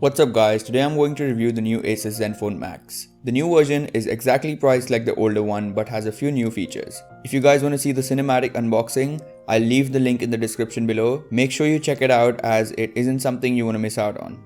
What's up guys, today I'm going to review the new Asus Zenfone Max. The new version is exactly priced like the older one but has a few new features. If you guys want to see the cinematic unboxing, I'll leave the link in the description below. Make sure you check it out as it isn't something you want to miss out on.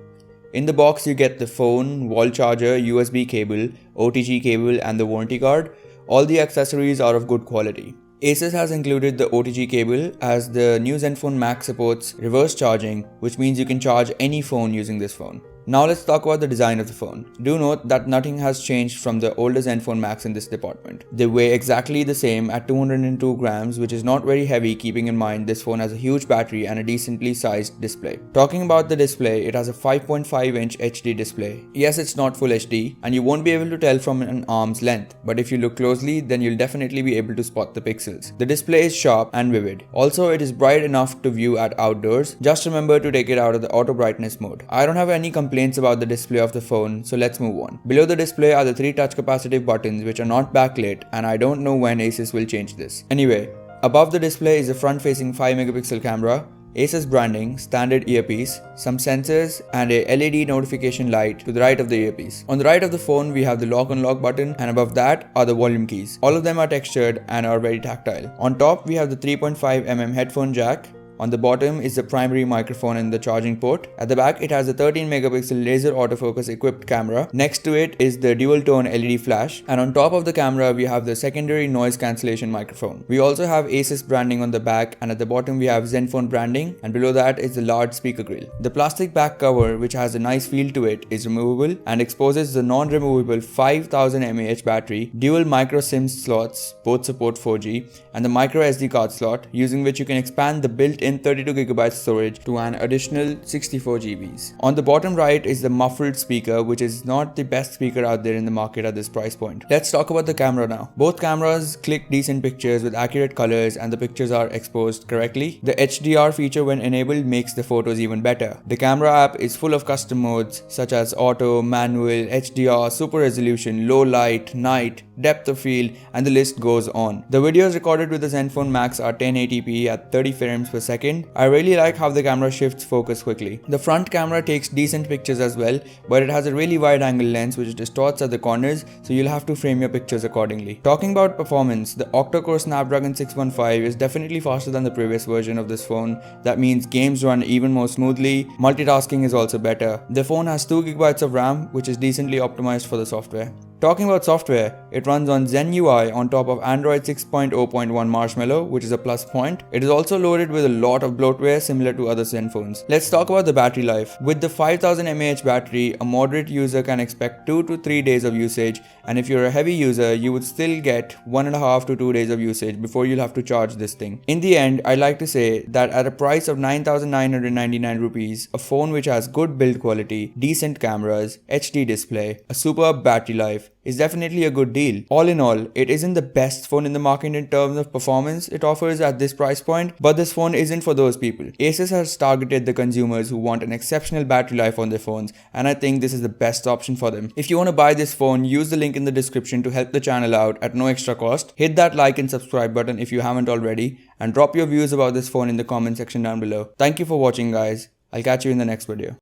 In the box you get the phone, wall charger, USB cable, OTG cable and the warranty card. All the accessories are of good quality. Asus has included the OTG cable as the new Zenfone Max supports reverse charging, which means you can charge any phone using this phone. Now let's talk about the design of the phone. Do note that nothing has changed from the older Zenfone Max in this department. They weigh exactly the same at 202 grams, which is not very heavy keeping in mind this phone has a huge battery and a decently sized display. Talking about the display, it has a 5.5-inch HD display. Yes, it's not full HD and you won't be able to tell from an arm's length, but if you look closely then you'll definitely be able to spot the pixels. The display is sharp and vivid. Also, it is bright enough to view at outdoors. Just remember to take it out of the auto brightness mode. I don't have any complaints about the display of the phone, so let's move on. Below the display are the 3 touch capacitive buttons which are not backlit, and I don't know when Asus will change this. Anyway, above the display is a front facing 5 megapixel camera, Asus branding, standard earpiece, some sensors and a LED notification light to the right of the earpiece. On the right of the phone we have the lock unlock button, and above that are the volume keys. All of them are textured and are very tactile. On top we have the 3.5mm headphone jack. On the bottom is the primary microphone and the charging port. At the back it has a 13 megapixel laser autofocus equipped camera. Next to it is the dual tone LED flash, and on top of the camera we have the secondary noise cancellation microphone. We also have Asus branding on the back, and at the bottom we have Zenfone branding, and below that is the large speaker grill. The plastic back cover, which has a nice feel to it, is removable and exposes the non-removable 5000 mAh battery, dual micro SIM slots, both support 4G, and the micro SD card slot, using which you can expand the built-in 32GB storage to an additional 64GBs. On the bottom right is the muffled speaker, which is not the best speaker out there in the market at this price point. Let's talk about the camera now. Both cameras click decent pictures with accurate colors and the pictures are exposed correctly. The HDR feature when enabled makes the photos even better. The camera app is full of custom modes such as auto, manual, HDR, super resolution, low light, night, depth of field, and the list goes on. The videos recorded with the Zenfone Max are 1080p at 30 frames per second. I really like how the camera shifts focus quickly. The front camera takes decent pictures as well, but it has a really wide angle lens which distorts at the corners, so you'll have to frame your pictures accordingly. Talking about performance, the octa-core Snapdragon 615 is definitely faster than the previous version of this phone. That means games run even more smoothly. Multitasking is also better. The phone has 2GB of RAM, which is decently optimized for the software. Talking about software, it runs on Zen UI on top of Android 6.0.1 Marshmallow, which is a plus point. It is also loaded with a lot of bloatware similar to other Zenphones. Let's talk about the battery life. With the 5000 mAh battery, a moderate user can expect 2 to 3 days of usage, and if you're a heavy user, you would still get 1.5 to 2 days of usage before you'll have to charge this thing. In the end, I'd like to say that at a price of 9,999 rupees, a phone which has good build quality, decent cameras, HD display, a superb battery life, is definitely a good deal. All in all, it isn't the best phone in the market in terms of performance it offers at this price point, but this phone isn't for those people. Asus has targeted the consumers who want an exceptional battery life on their phones, and I think this is the best option for them. If you want to buy this phone, use the link in the description to help the channel out at no extra cost. Hit that like and subscribe button if you haven't already, and drop your views about this phone in the comment section down below. Thank you for watching guys. I'll catch you in the next video.